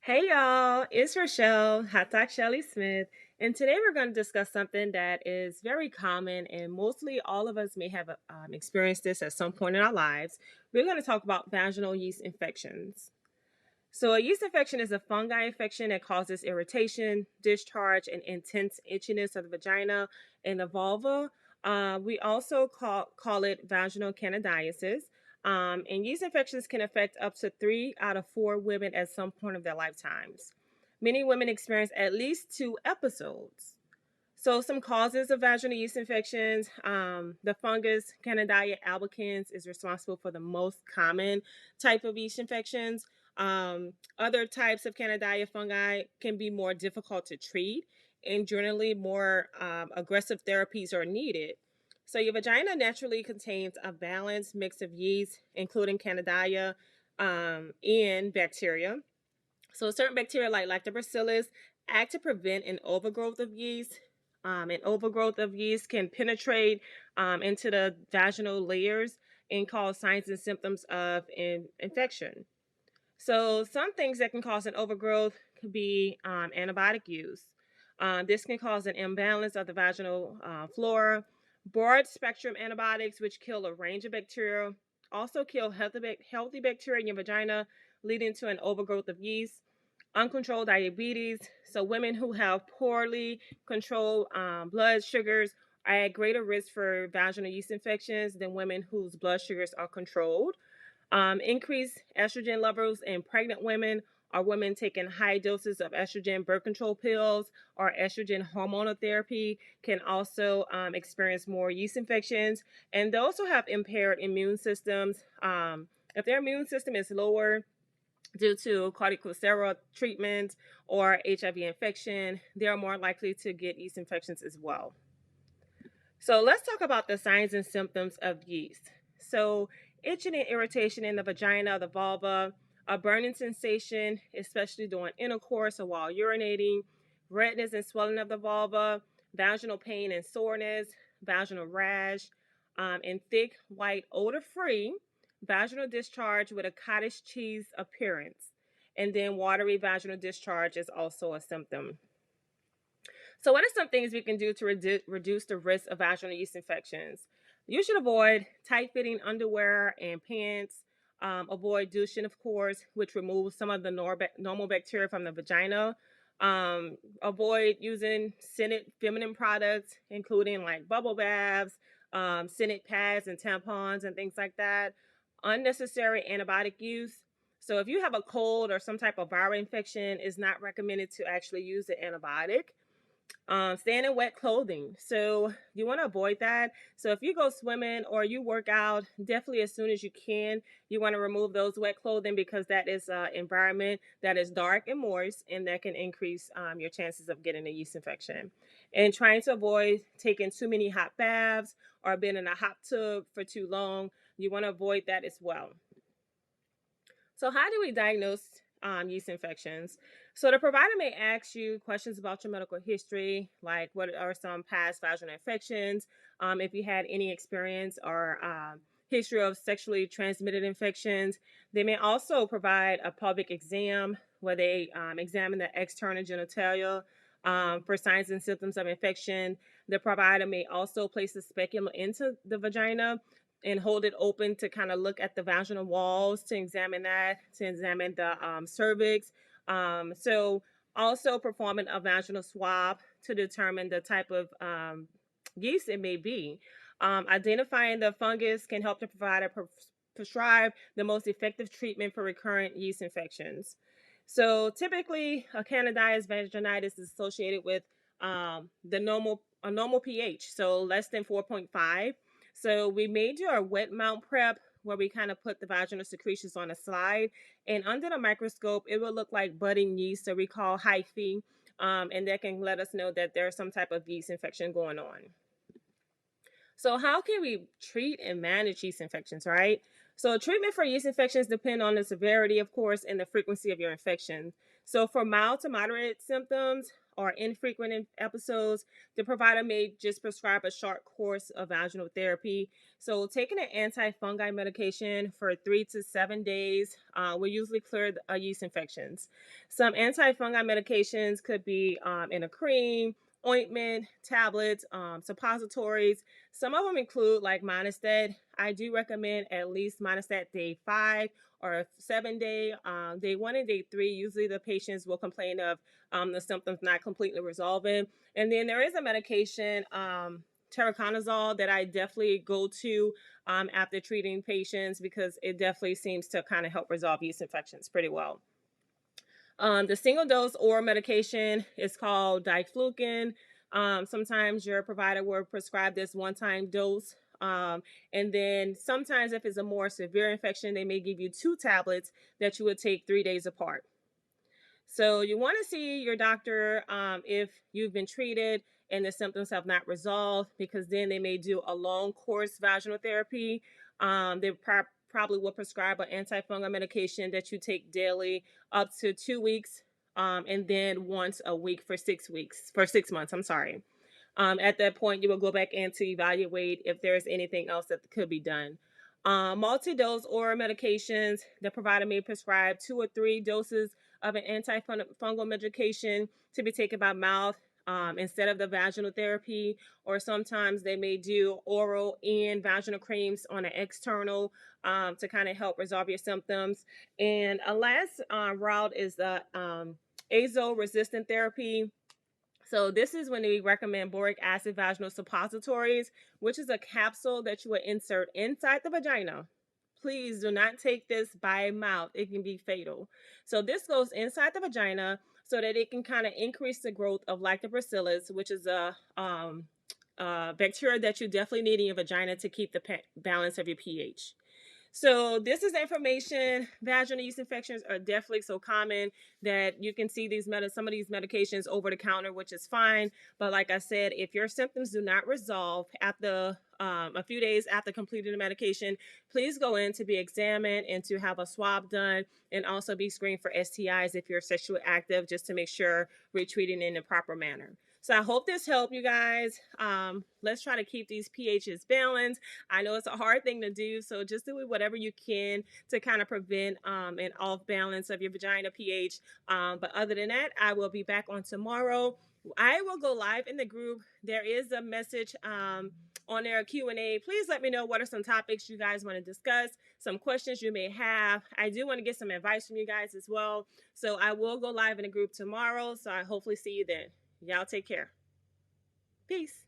Hey y'all, it's Rochelle, Hot Doc Shelly Smith, and today we're going to discuss something that is very common and mostly all of us may have experienced this at some point in our lives. We're going to talk about vaginal yeast infections. So, a yeast infection is a fungi infection that causes irritation, discharge, and intense itchiness of the vagina and the vulva. We also call it vaginal candidiasis. And yeast infections can affect up to 3 out of 4 women at some point of their lifetimes. Many women experience at least 2 episodes. So, some causes of vaginal yeast infections: the fungus Candida albicans is responsible for the most common type of yeast infections. Other types of Candida fungi can be more difficult to treat, and generally more aggressive therapies are needed. So, your vagina naturally contains a balanced mix of yeast, including Candida and bacteria. So certain bacteria like lactobacillus act to prevent an overgrowth of yeast. An overgrowth of yeast can penetrate into the vaginal layers and cause signs and symptoms of infection. So some things that can cause an overgrowth could be antibiotic use. This can cause an imbalance of the vaginal flora. Broad spectrum antibiotics, which kill a range of bacteria, also kill healthy bacteria in your vagina, leading to an overgrowth of yeast. Uncontrolled diabetes. So women who have poorly controlled blood sugars are at greater risk for vaginal yeast infections than women whose blood sugars are controlled. Increased estrogen levels in pregnant women or women taking high doses of estrogen birth control pills or estrogen hormonal therapy can also experience more yeast infections. And those who have impaired immune systems, if their immune system is lower due to corticosteroid treatment or HIV infection, they are more likely to get yeast infections as well. So let's talk about the signs and symptoms of yeast. So itching and irritation in the vagina, the vulva, a burning sensation, especially during intercourse or while urinating, redness and swelling of the vulva, vaginal pain and soreness, vaginal rash, and thick, white, odor-free vaginal discharge with a cottage cheese appearance. And then watery vaginal discharge is also a symptom. So, what are some things we can do to reduce the risk of vaginal yeast infections? You should avoid tight fitting underwear and pants. Avoid douching, of course, which removes some of the normal bacteria from the vagina. Avoid using scented feminine products, including like bubble baths, scented pads and tampons, and things like that. Unnecessary antibiotic use. So, if you have a cold or some type of viral infection, it's not recommended to actually use the antibiotic. Staying in wet clothing. So you want to avoid that. So if you go swimming or you work out, definitely as soon as you can, you want to remove those wet clothing because that is an environment that is dark and moist, and that can increase your chances of getting a yeast infection. And trying to avoid taking too many hot baths or being in a hot tub for too long. You want to avoid that as well. So, how do we diagnose yeast infections? So, the provider may ask you questions about your medical history, like what are some past vaginal infections, if you had any experience or history of sexually transmitted infections. They may also provide a pelvic exam where they examine the external genitalia for signs and symptoms of infection. The provider may also place a speculum into the vagina and hold it open to kind of look at the vaginal walls to examine that, to examine the cervix. So also performing a vaginal swab to determine the type of yeast it may be. Identifying the fungus can help the provider prescribe the most effective treatment for recurrent yeast infections. So typically, a candidiasis vaginitis is associated with a normal pH, so less than 4.5. So we may do our wet mount prep where we kind of put the vaginal secretions on a slide, and under the microscope, it will look like budding yeast, so we call hyphae, and that can let us know that there's some type of yeast infection going on. So how can we treat and manage yeast infections, right? So treatment for yeast infections depend on the severity, of course, and the frequency of your infection. So for mild to moderate symptoms, or infrequent episodes, the provider may just prescribe a short course of vaginal therapy. So, taking an anti-fungi medication for 3 to 7 days will usually clear yeast infections. Some anti-fungi medications could be in a cream, ointment, tablets, suppositories. Some of them include like Monistat. I do recommend at least Monistat day 5 or a 7 day. Day 1 and day 3, usually the patients will complain of the symptoms not completely resolving. And then there is a medication, Tericonazole, that I definitely go to after treating patients because it definitely seems to kind of help resolve yeast infections pretty well. The single dose oral medication is called diflucan. Sometimes your provider will prescribe this one-time dose. And then sometimes if it's a more severe infection, they may give you 2 tablets that you would take 3 days apart. So you want to see your doctor if you've been treated and the symptoms have not resolved, because then they may do a long course vaginal therapy. They probably will prescribe an antifungal medication that you take daily up to 2 weeks, and then once a week for 6 weeks, for 6 months. I'm sorry. At that point, you will go back in to evaluate if there's anything else that could be done. Multi-dose oral medications, the provider may prescribe 2 or 3 doses of an antifungal medication to be taken by mouth instead of the vaginal therapy, or sometimes they may do oral and vaginal creams on an external to kind of help resolve your symptoms. And a last route is the azole-resistant therapy. So this is when we recommend boric acid vaginal suppositories, which is a capsule that you would insert inside the vagina. Please do not take this by mouth. It can be fatal. So this goes inside the vagina so that it can kind of increase the growth of lactobacillus, which is a bacteria that you definitely need in your vagina to keep the balance of your pH. So this is information. Vaginal yeast infections are definitely so common that you can see some of these medications over the counter, which is fine. But like I said, if your symptoms do not resolve after a few days after completing the medication, please go in to be examined and to have a swab done, and also be screened for STIs if you're sexually active, just to make sure we're treating in the proper manner. So I hope this helped you guys. Let's try to keep these pHs balanced. I know it's a hard thing to do, so just do whatever you can to kind of prevent an off balance of your vagina pH. But other than that, I will be back on tomorrow. I will go live in the group. There is a message on their Q&A. Please let me know what are some topics you guys want to discuss, some questions you may have. I do want to get some advice from you guys as well. So I will go live in the group tomorrow. So I hopefully see you then. Y'all take care. Peace.